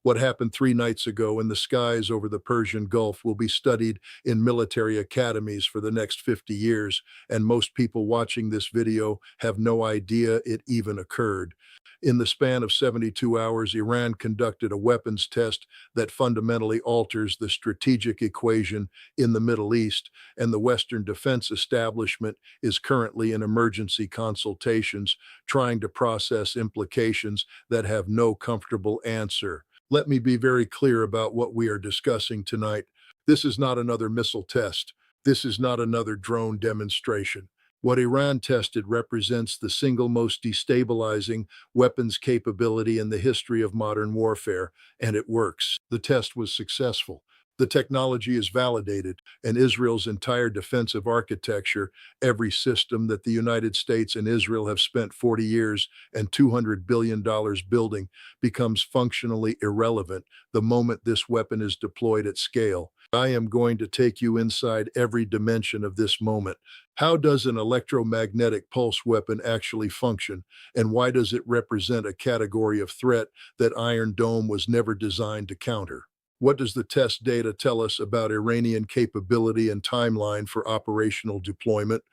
What happened 3 nights ago in the skies over the Persian Gulf will be studied in military academies for the next 50 years, and most people watching this video have no idea it even occurred. In the span of 72 hours, Iran conducted a weapons test that fundamentally alters the strategic equation in the Middle East, and the Western defense establishment is currently in emergency consultations, trying to process implications that have no comfortable answer. Let me be very clear about what we are discussing tonight. This is not another missile test. This is not another drone demonstration. What Iran tested represents the single most destabilizing weapons capability in the history of modern warfare, and it works. The test was successful. The technology is validated, and Israel's entire defensive architecture, every system that the United States and Israel have spent 40 years and $200 billion building, becomes functionally irrelevant the moment this weapon is deployed at scale. I am going to take you inside every dimension of this moment. How does an electromagnetic pulse weapon actually function, and why does it represent a category of threat that Iron Dome was never designed to counter? What does the test data tell us about Iranian capability and timeline for operational deployment?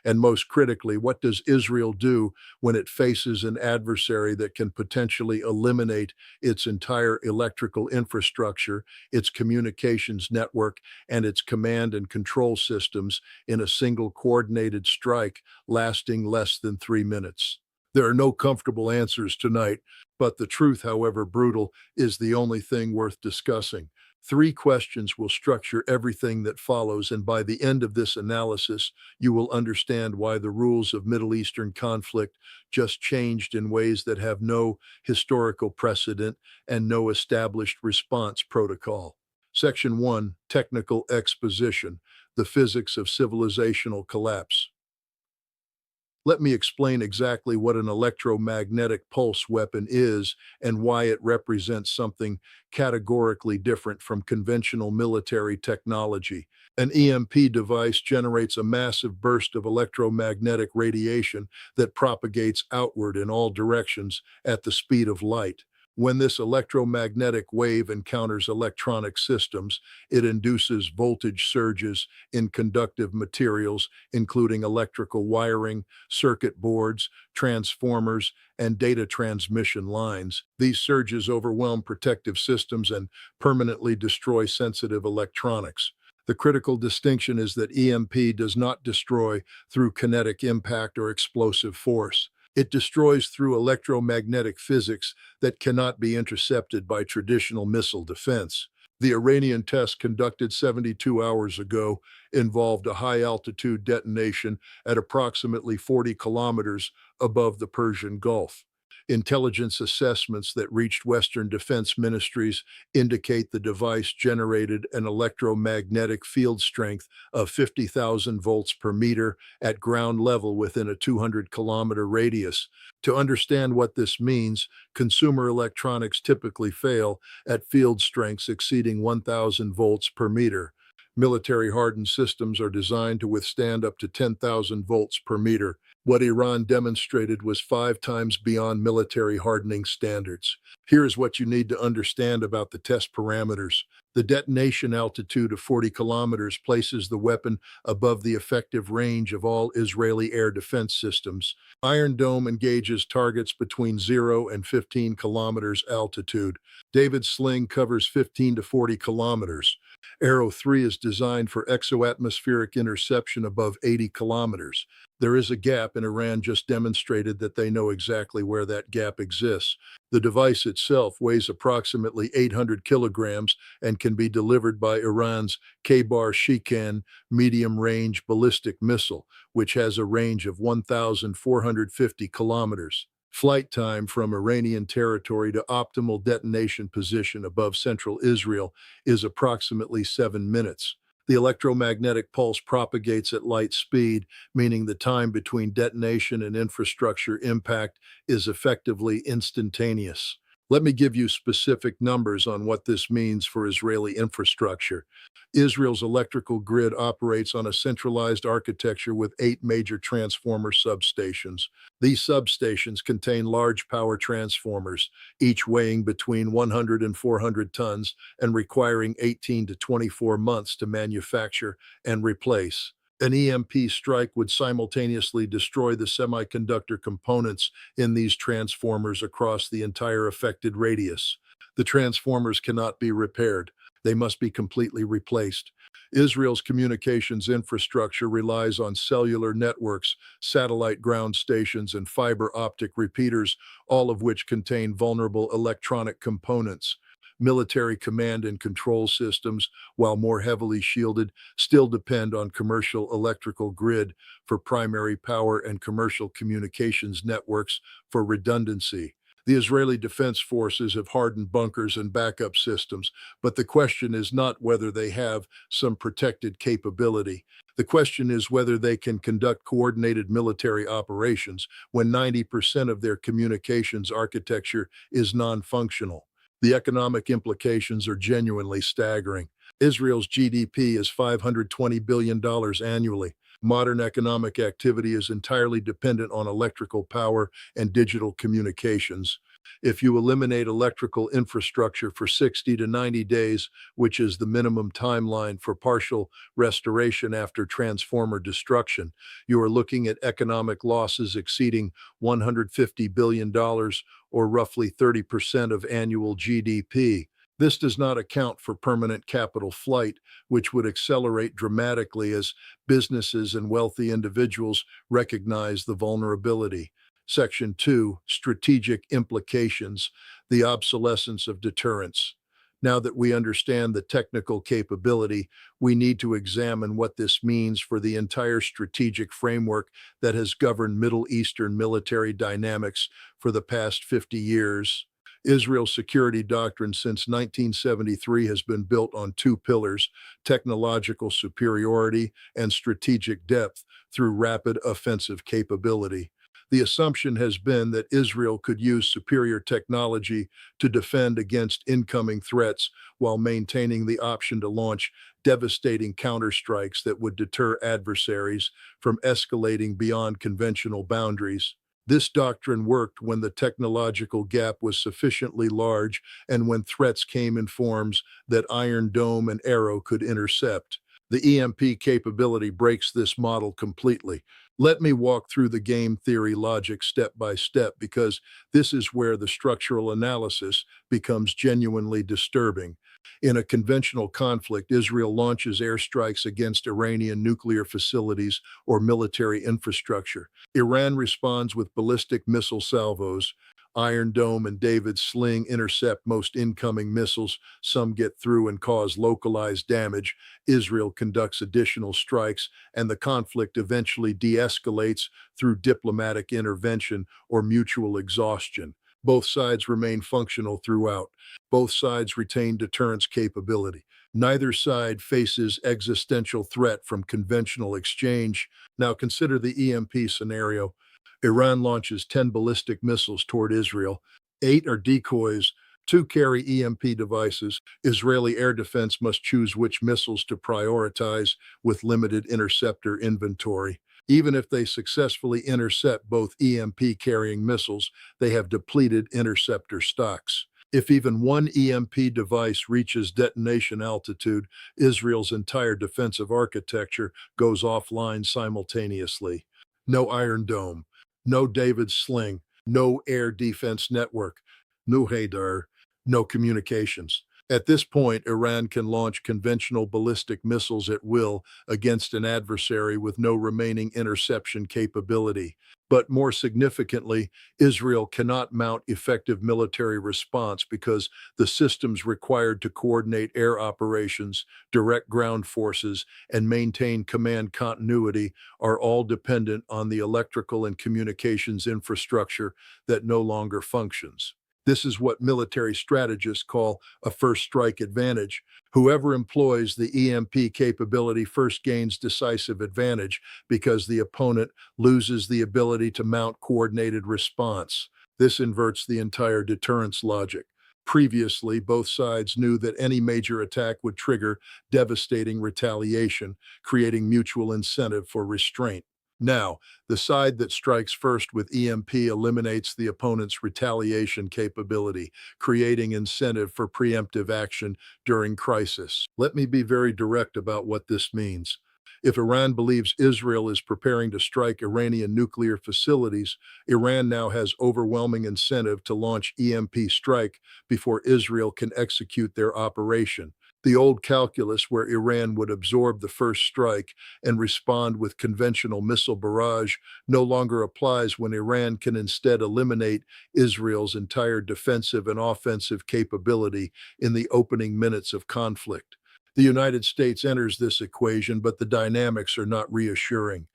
And most critically, what does Israel do when it faces an adversary that can potentially eliminate its entire electrical infrastructure, its communications network, and its command and control systems in a single coordinated strike lasting less than 3 minutes? There are no comfortable answers tonight, but the truth, however brutal, is the only thing worth discussing. 3 questions will structure everything that follows, and by the end of this analysis, you will understand why the rules of Middle Eastern conflict just changed in ways that have no historical precedent and no established response protocol. Section 1, Technical Exposition, the Physics of Civilizational Collapse. Let me explain exactly what an electromagnetic pulse weapon is and why it represents something categorically different from conventional military technology. An EMP device generates a massive burst of electromagnetic radiation that propagates outward in all directions at the speed of light. When this electromagnetic wave encounters electronic systems, it induces voltage surges in conductive materials, including electrical wiring, circuit boards, transformers, and data transmission lines. These surges overwhelm protective systems and permanently destroy sensitive electronics. The critical distinction is that EMP does not destroy through kinetic impact or explosive force. It destroys through electromagnetic physics that cannot be intercepted by traditional missile defense. The Iranian test conducted 72 hours ago involved a high-altitude detonation at approximately 40 kilometers above the Persian Gulf. Intelligence assessments that reached Western defense ministries indicate the device generated an electromagnetic field strength of 50,000 volts per meter at ground level within a 200-kilometer radius. To understand what this means, consumer electronics typically fail at field strengths exceeding 1,000 volts per meter. Military-hardened systems are designed to withstand up to 10,000 volts per meter. What Iran demonstrated was 5 times beyond military hardening standards. Here is what you need to understand about the test parameters. The detonation altitude of 40 kilometers places the weapon above the effective range of all Israeli air defense systems. Iron Dome engages targets between 0 and 15 kilometers altitude. David's sling covers 15 to 40 kilometers. Arrow 3 is designed for exoatmospheric interception above 80 kilometers. There is a gap, and Iran just demonstrated that they know exactly where that gap exists. The device itself weighs approximately 800 kilograms and can be delivered by Iran's K-Bar-Shikan medium-range ballistic missile, which has a range of 1,450 kilometers. Flight time from Iranian territory to optimal detonation position above central Israel is approximately 7 minutes. The electromagnetic pulse propagates at light speed, meaning the time between detonation and infrastructure impact is effectively instantaneous. Let me give you specific numbers on what this means for Israeli infrastructure. Israel's electrical grid operates on a centralized architecture with 8 major transformer substations. These substations contain large power transformers, each weighing between 100 and 400 tons and requiring 18 to 24 months to manufacture and replace. An EMP strike would simultaneously destroy the semiconductor components in these transformers across the entire affected radius. The transformers cannot be repaired. They must be completely replaced. Israel's communications infrastructure relies on cellular networks, satellite ground stations, and fiber optic repeaters, all of which contain vulnerable electronic components. Military command and control systems, while more heavily shielded, still depend on commercial electrical grid for primary power and commercial communications networks for redundancy. The Israeli Defense Forces have hardened bunkers and backup systems, but the question is not whether they have some protected capability. The question is whether they can conduct coordinated military operations when 90% of their communications architecture is non-functional. The economic implications are genuinely staggering. Israel's GDP is $520 billion annually. Modern economic activity is entirely dependent on electrical power and digital communications. If you eliminate electrical infrastructure for 60 to 90 days, which is the minimum timeline for partial restoration after transformer destruction, you are looking at economic losses exceeding $150 billion, or roughly 30% of annual GDP. This does not account for permanent capital flight, which would accelerate dramatically as businesses and wealthy individuals recognize the vulnerability. Section 2, Strategic Implications, the Obsolescence of Deterrence. Now that we understand the technical capability, we need to examine what this means for the entire strategic framework that has governed Middle Eastern military dynamics for the past 50 years. Israel's security doctrine since 1973 has been built on 2 pillars: technological superiority and strategic depth through rapid offensive capability. The assumption has been that Israel could use superior technology to defend against incoming threats while maintaining the option to launch devastating counterstrikes that would deter adversaries from escalating beyond conventional boundaries. This doctrine worked when the technological gap was sufficiently large and when threats came in forms that Iron Dome and Arrow could intercept. The EMP capability breaks this model completely. Let me walk through the game theory logic step by step because this is where the structural analysis becomes genuinely disturbing. In a conventional conflict, Israel launches airstrikes against Iranian nuclear facilities or military infrastructure. Iran responds with ballistic missile salvos. Iron Dome and David's Sling intercept most incoming missiles. Some get through and cause localized damage. Israel conducts additional strikes, and the conflict eventually de-escalates through diplomatic intervention or mutual exhaustion. Both sides remain functional throughout. Both sides retain deterrence capability. Neither side faces existential threat from conventional exchange. Now consider the EMP scenario. Iran launches 10 ballistic missiles toward Israel. 8 are decoys. 2 carry EMP devices. Israeli air defense must choose which missiles to prioritize with limited interceptor inventory. Even if they successfully intercept both EMP-carrying missiles, they have depleted interceptor stocks. If even one EMP device reaches detonation altitude, Israel's entire defensive architecture goes offline simultaneously. No Iron Dome, no David's Sling, no air defense network, no radar, no communications. At this point, Iran can launch conventional ballistic missiles at will against an adversary with no remaining interception capability. But more significantly, Israel cannot mount effective military response because the systems required to coordinate air operations, direct ground forces, and maintain command continuity are all dependent on the electrical and communications infrastructure that no longer functions. This is what military strategists call a first strike advantage. Whoever employs the EMP capability first gains decisive advantage because the opponent loses the ability to mount coordinated response. This inverts the entire deterrence logic. Previously, both sides knew that any major attack would trigger devastating retaliation, creating mutual incentive for restraint. Now, the side that strikes first with EMP eliminates the opponent's retaliation capability, creating incentive for preemptive action during crisis. Let me be very direct about what this means. If Iran believes Israel is preparing to strike Iranian nuclear facilities, Iran now has overwhelming incentive to launch EMP strike before Israel can execute their operation. The old calculus where Iran would absorb the first strike and respond with conventional missile barrage no longer applies when Iran can instead eliminate Israel's entire defensive and offensive capability in the opening minutes of conflict. The United States enters this equation, but the dynamics are not reassuring.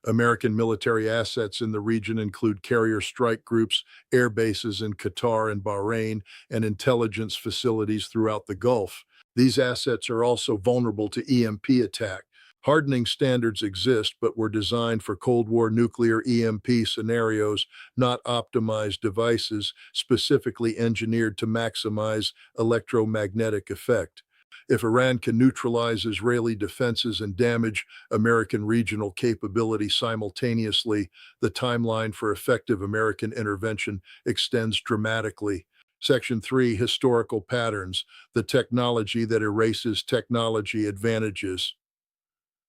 American military assets in the region include carrier strike groups, air bases in Qatar and Bahrain, and intelligence facilities throughout the Gulf. These assets are also vulnerable to EMP attack. Hardening standards exist, but were designed for Cold War nuclear EMP scenarios, not optimized devices specifically engineered to maximize electromagnetic effect. If Iran can neutralize Israeli defenses and damage American regional capability simultaneously, the timeline for effective American intervention extends dramatically. Section 3, Historical Patterns, the technology that erases technology advantages.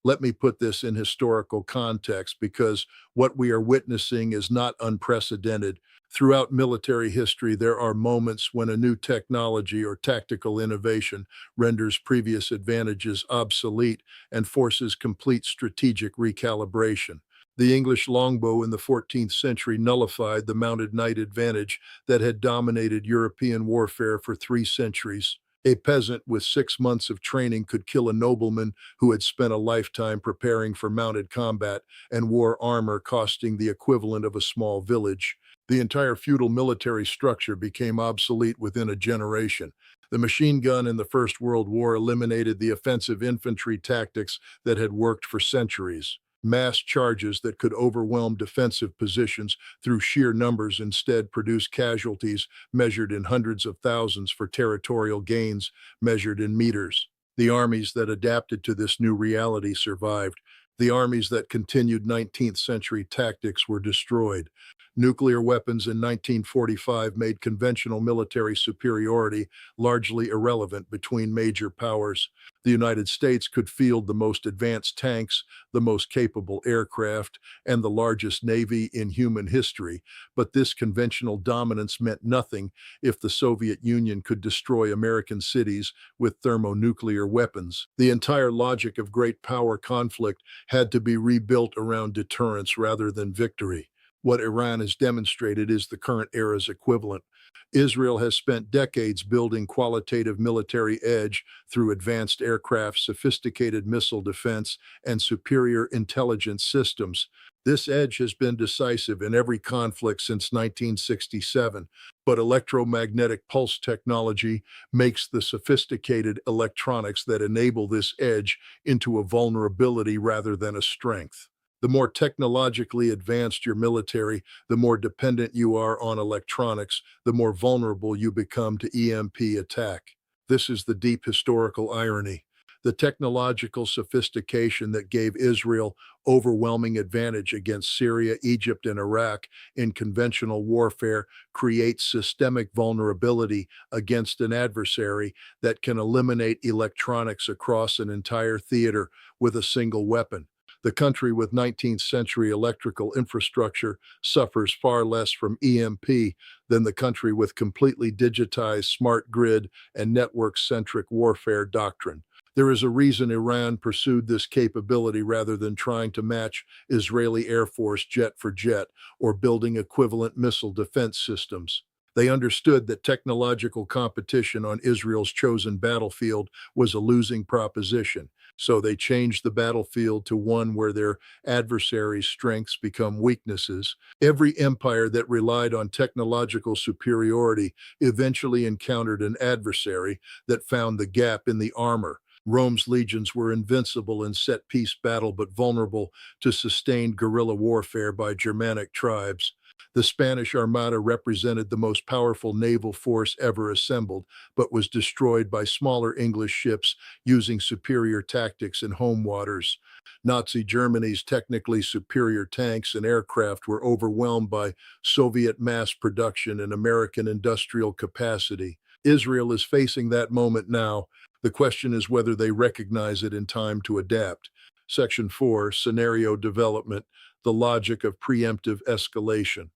Let me put this in historical context because what we are witnessing is not unprecedented. Throughout military history, there are moments when a new technology or tactical innovation renders previous advantages obsolete and forces complete strategic recalibration. The English longbow in the 14th century nullified the mounted knight advantage that had dominated European warfare for 3 centuries. A peasant with 6 months of training could kill a nobleman who had spent a lifetime preparing for mounted combat and wore armor costing the equivalent of a small village. The entire feudal military structure became obsolete within a generation. The machine gun in the First World War eliminated the offensive infantry tactics that had worked for centuries. Mass charges that could overwhelm defensive positions through sheer numbers instead produced casualties measured in hundreds of thousands for territorial gains measured in meters. The armies that adapted to this new reality survived. The armies that continued 19th century tactics were destroyed. Nuclear weapons in 1945 made conventional military superiority largely irrelevant between major powers. The United States could field the most advanced tanks, the most capable aircraft, and the largest navy in human history, but this conventional dominance meant nothing if the Soviet Union could destroy American cities with thermonuclear weapons. The entire logic of great power conflict had to be rebuilt around deterrence rather than victory. What Iran has demonstrated is the current era's equivalent. Israel has spent decades building qualitative military edge through advanced aircraft, sophisticated missile defense, and superior intelligence systems. This edge has been decisive in every conflict since 1967, but electromagnetic pulse technology makes the sophisticated electronics that enable this edge into a vulnerability rather than a strength. The more technologically advanced your military, the more dependent you are on electronics, the more vulnerable you become to EMP attack. This is the deep historical irony. The technological sophistication that gave Israel overwhelming advantage against Syria, Egypt, and Iraq in conventional warfare creates systemic vulnerability against an adversary that can eliminate electronics across an entire theater with a single weapon. The country with 19th century electrical infrastructure suffers far less from EMP than the country with completely digitized smart grid and network-centric warfare doctrine. There is a reason Iran pursued this capability rather than trying to match Israeli Air Force jet for jet or building equivalent missile defense systems. They understood that technological competition on Israel's chosen battlefield was a losing proposition, so they changed the battlefield to one where their adversaries' strengths become weaknesses. Every empire that relied on technological superiority eventually encountered an adversary that found the gap in the armor. Rome's legions were invincible in set-piece battle but vulnerable to sustained guerrilla warfare by Germanic tribes. The Spanish Armada represented the most powerful naval force ever assembled, but was destroyed by smaller English ships using superior tactics in home waters. Nazi Germany's technically superior tanks and aircraft were overwhelmed by Soviet mass production and American industrial capacity. Israel is facing that moment now. The question is whether they recognize it in time to adapt. Section 4, Scenario Development, the Logic of Preemptive Escalation.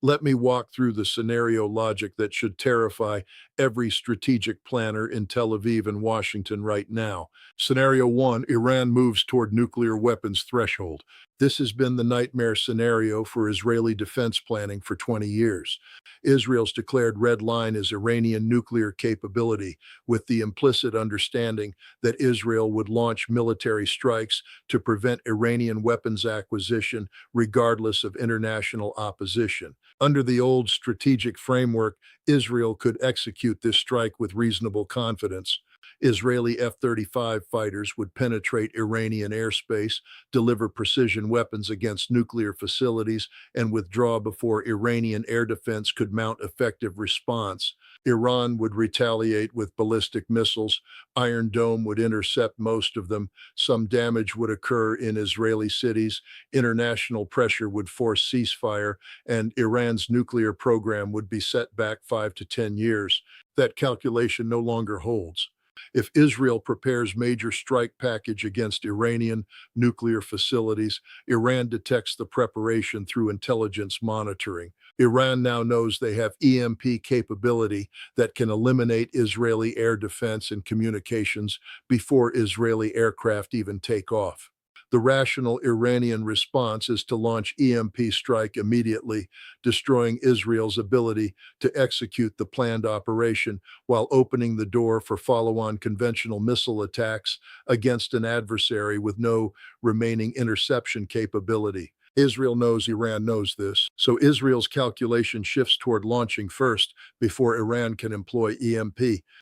Let me walk through the scenario logic that should terrify every strategic planner in Tel Aviv and Washington right now. Scenario 1, Iran moves toward nuclear weapons threshold. This has been the nightmare scenario for Israeli defense planning for 20 years. Israel's declared red line is Iranian nuclear capability, with the implicit understanding that Israel would launch military strikes to prevent Iranian weapons acquisition, regardless of international opposition. Under the old strategic framework, Israel could execute this strike with reasonable confidence. Israeli F-35 fighters would penetrate Iranian airspace, deliver precision weapons against nuclear facilities, and withdraw before Iranian air defense could mount effective response. Iran would retaliate with ballistic missiles. Iron Dome would intercept most of them. Some damage would occur in Israeli cities. International pressure would force ceasefire, and Iran's nuclear program would be set back 5 to 10 years. That calculation no longer holds. If Israel prepares major strike package against Iranian nuclear facilities, Iran detects the preparation through intelligence monitoring. Iran now knows they have EMP capability that can eliminate Israeli air defense and communications before Israeli aircraft even take off. The rational Iranian response is to launch EMP strike immediately, destroying Israel's ability to execute the planned operation while opening the door for follow-on conventional missile attacks against an adversary with no remaining interception capability. Israel knows Iran knows this, so Israel's calculation shifts toward launching first before Iran can employ EMP.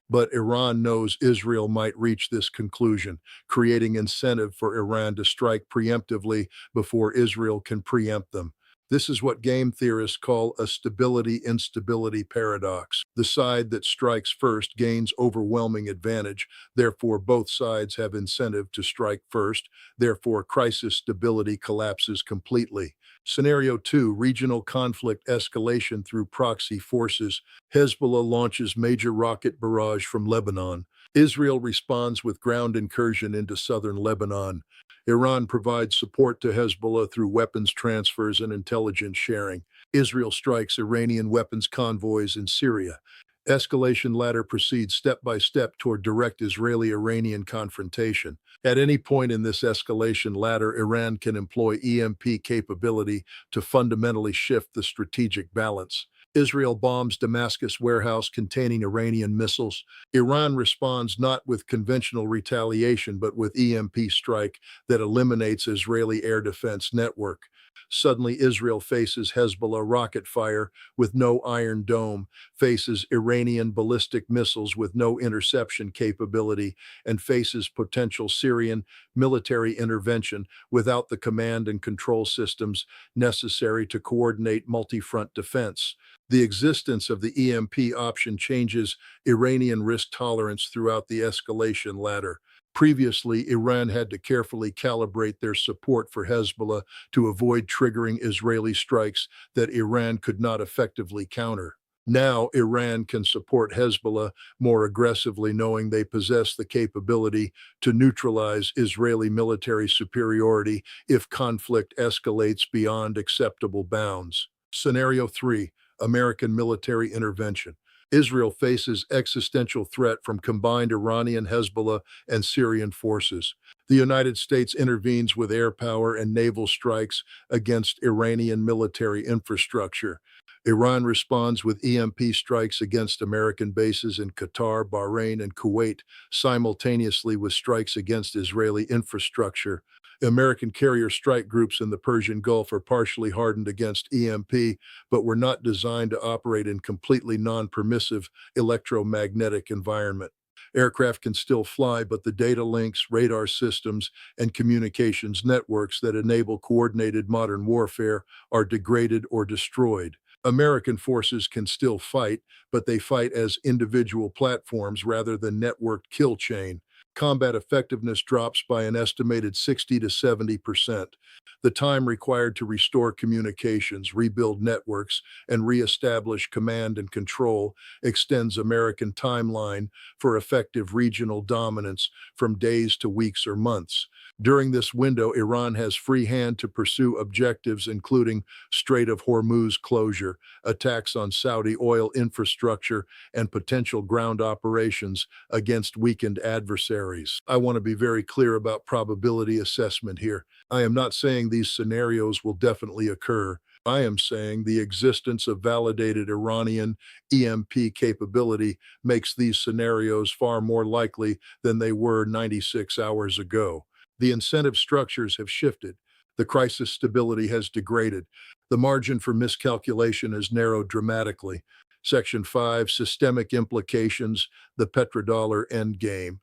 But Iran knows Israel might reach this conclusion, creating incentive for Iran to strike preemptively before Israel can preempt them. This is what game theorists call a stability-instability paradox. The side that strikes first gains overwhelming advantage, therefore both sides have incentive to strike first, therefore crisis stability collapses completely. Scenario 2, Regional conflict escalation through proxy forces. Hezbollah launches major rocket barrage from Lebanon. Israel responds with ground incursion into southern Lebanon. Iran provides support to Hezbollah through weapons transfers and intelligence sharing. Israel strikes Iranian weapons convoys in Syria. Escalation ladder proceeds step by step toward direct Israeli-Iranian confrontation. At any point in this escalation ladder, Iran can employ EMP capability to fundamentally shift the strategic balance. Israel bombs Damascus warehouse containing Iranian missiles. Iran responds not with conventional retaliation but with EMP strike that eliminates Israeli air defense network. Suddenly, Israel faces Hezbollah rocket fire with no Iron Dome, faces Iranian ballistic missiles with no interception capability, and faces potential Syrian military intervention without the command and control systems necessary to coordinate multi-front defense. The existence of the EMP option changes Iranian risk tolerance throughout the escalation ladder. Previously, Iran had to carefully calibrate their support for Hezbollah to avoid triggering Israeli strikes that Iran could not effectively counter. Now, Iran can support Hezbollah more aggressively, knowing they possess the capability to neutralize Israeli military superiority if conflict escalates beyond acceptable bounds. Scenario 3, American military intervention. Israel faces existential threat from combined Iranian Hezbollah and Syrian forces. The United States intervenes with air power and naval strikes against Iranian military infrastructure. Iran responds with EMP strikes against American bases in Qatar, Bahrain, and Kuwait, simultaneously with strikes against Israeli infrastructure. American carrier strike groups in the Persian Gulf are partially hardened against EMP, but were not designed to operate in completely non-permissive electromagnetic environment. Aircraft can still fly, but the data links, radar systems, and communications networks that enable coordinated modern warfare are degraded or destroyed. American forces can still fight, but they fight as individual platforms rather than networked kill chain. Combat effectiveness drops by an estimated 60 to 70%. The time required to restore communications, rebuild networks, and reestablish command and control extends American timeline for effective regional dominance from days to weeks or months. During this window, Iran has free hand to pursue objectives including Strait of Hormuz closure, attacks on Saudi oil infrastructure, and potential ground operations against weakened adversaries. I want to be very clear about probability assessment here. I am not saying these scenarios will definitely occur. I am saying the existence of validated Iranian EMP capability makes these scenarios far more likely than they were 96 hours ago. The incentive structures have shifted. The crisis stability has degraded. The margin for miscalculation has narrowed dramatically. Section 5, Systemic Implications, the Petrodollar Endgame.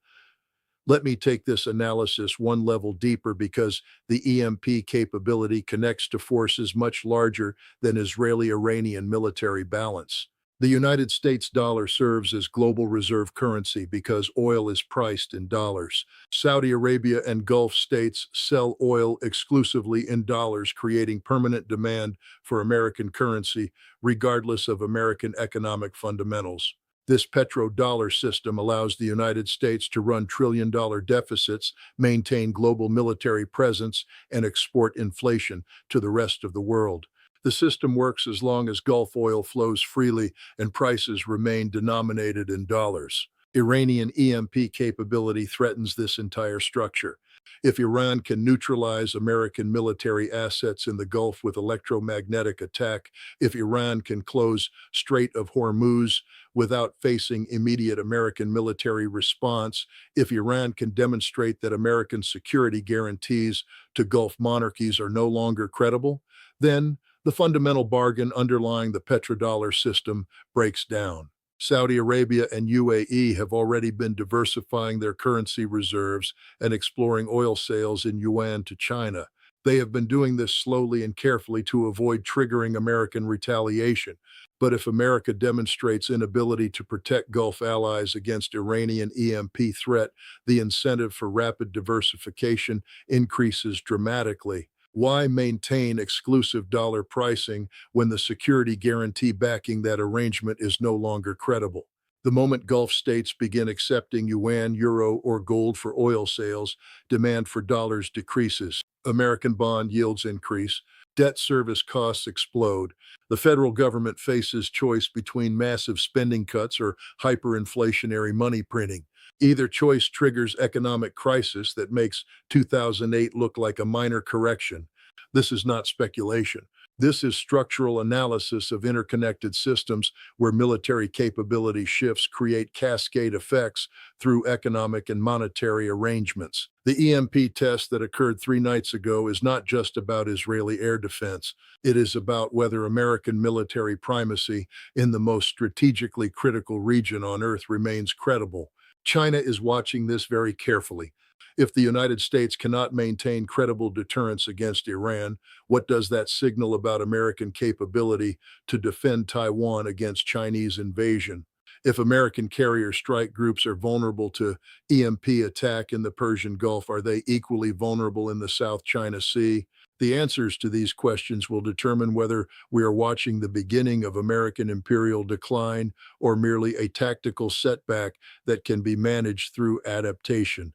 Let me take this analysis one level deeper because the EMP capability connects to forces much larger than Israeli-Iranian military balance. The United States dollar serves as global reserve currency because oil is priced in dollars. Saudi Arabia and Gulf states sell oil exclusively in dollars, creating permanent demand for American currency, regardless of American economic fundamentals. This petrodollar system allows the United States to run trillion-dollar deficits, maintain global military presence, and export inflation to the rest of the world. The system works as long as Gulf oil flows freely and prices remain denominated in dollars. Iranian EMP capability threatens this entire structure. If Iran can neutralize American military assets in the Gulf with electromagnetic attack, if Iran can close Strait of Hormuz without facing immediate American military response, if Iran can demonstrate that American security guarantees to Gulf monarchies are no longer credible, then the fundamental bargain underlying the petrodollar system breaks down. Saudi Arabia and UAE have already been diversifying their currency reserves and exploring oil sales in yuan to China. They have been doing this slowly and carefully to avoid triggering American retaliation. But if America demonstrates inability to protect Gulf allies against Iranian EMP threat, the incentive for rapid diversification increases dramatically. Why maintain exclusive dollar pricing when the security guarantee backing that arrangement is no longer credible? The moment Gulf states begin accepting yuan, euro, or gold for oil sales, demand for dollars decreases. American bond yields increase. Debt service costs explode. The federal government faces choice between massive spending cuts or hyperinflationary money printing. Either choice triggers economic crisis that makes 2008 look like a minor correction. This is not speculation. This is structural analysis of interconnected systems where military capability shifts create cascade effects through economic and monetary arrangements. The EMP test that occurred 3 nights ago is not just about Israeli air defense. It is about whether American military primacy in the most strategically critical region on Earth remains credible. China is watching this very carefully. If the United States cannot maintain credible deterrence against Iran, what does that signal about American capability to defend Taiwan against Chinese invasion? If American carrier strike groups are vulnerable to EMP attack in the Persian Gulf, are they equally vulnerable in the South China Sea? The answers to these questions will determine whether we are watching the beginning of American imperial decline or merely a tactical setback that can be managed through adaptation.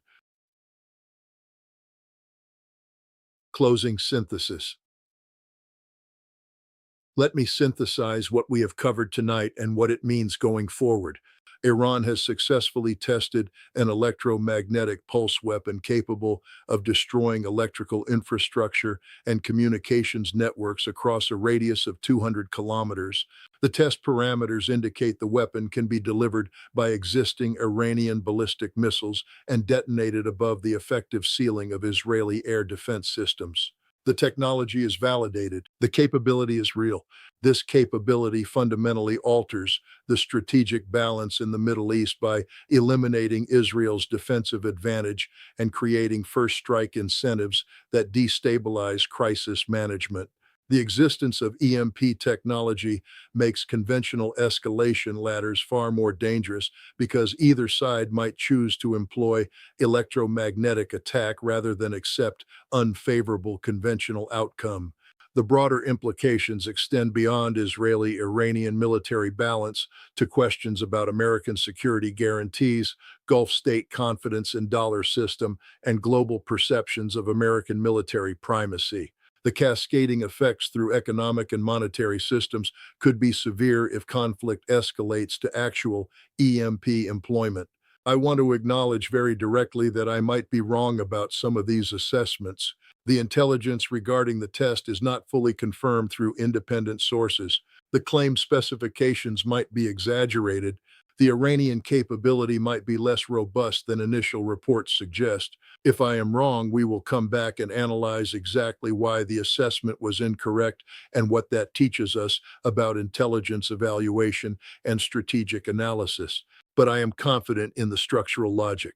Closing synthesis. Let me synthesize what we have covered tonight and what it means going forward. Iran has successfully tested an electromagnetic pulse weapon capable of destroying electrical infrastructure and communications networks across a radius of 200 kilometers. The test parameters indicate the weapon can be delivered by existing Iranian ballistic missiles and detonated above the effective ceiling of Israeli air defense systems. The technology is validated. The capability is real. This capability fundamentally alters the strategic balance in the Middle East by eliminating Israel's defensive advantage and creating first strike incentives that destabilize crisis management. The existence of EMP technology makes conventional escalation ladders far more dangerous because either side might choose to employ electromagnetic attack rather than accept unfavorable conventional outcome. The broader implications extend beyond Israeli-Iranian military balance to questions about American security guarantees, Gulf state confidence in dollar system, and global perceptions of American military primacy. The cascading effects through economic and monetary systems could be severe if conflict escalates to actual EMP employment. I want to acknowledge very directly that I might be wrong about some of these assessments. The intelligence regarding the test is not fully confirmed through independent sources. The claim specifications might be exaggerated. The Iranian capability might be less robust than initial reports suggest. If I am wrong, we will come back and analyze exactly why the assessment was incorrect and what that teaches us about intelligence evaluation and strategic analysis. But I am confident in the structural logic.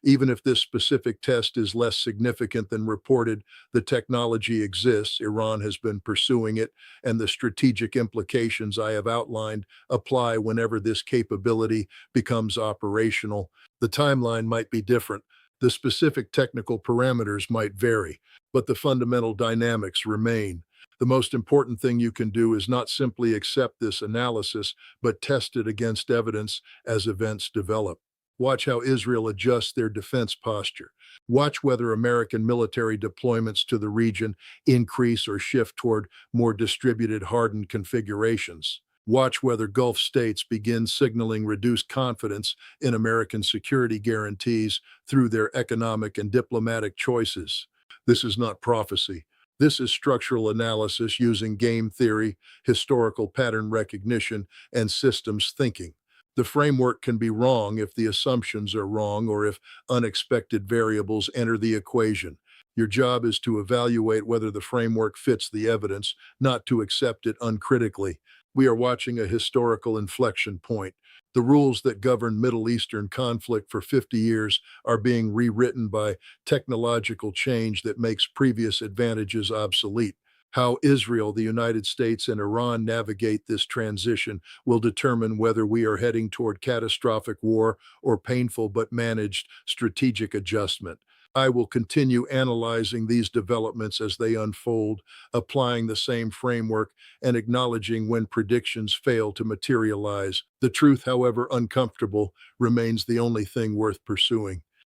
Even if this specific test is less significant than reported, the technology exists, Iran has been pursuing it, and the strategic implications I have outlined apply whenever this capability becomes operational. The timeline might be different. The specific technical parameters might vary, but the fundamental dynamics remain. The most important thing you can do is not simply accept this analysis, but test it against evidence as events develop. Watch how Israel adjusts their defense posture. Watch whether American military deployments to the region increase or shift toward more distributed, hardened configurations. Watch whether Gulf states begin signaling reduced confidence in American security guarantees through their economic and diplomatic choices. This is not prophecy. This is structural analysis using game theory, historical pattern recognition, and systems thinking. The framework can be wrong if the assumptions are wrong or if unexpected variables enter the equation. Your job is to evaluate whether the framework fits the evidence, not to accept it uncritically. We are watching a historical inflection point. The rules that govern Middle Eastern conflict for 50 years are being rewritten by technological change that makes previous advantages obsolete. How Israel, the United States, and Iran navigate this transition will determine whether we are heading toward catastrophic war or painful but managed strategic adjustment. I will continue analyzing these developments as they unfold, applying the same framework and acknowledging when predictions fail to materialize. The truth, however uncomfortable, remains the only thing worth pursuing.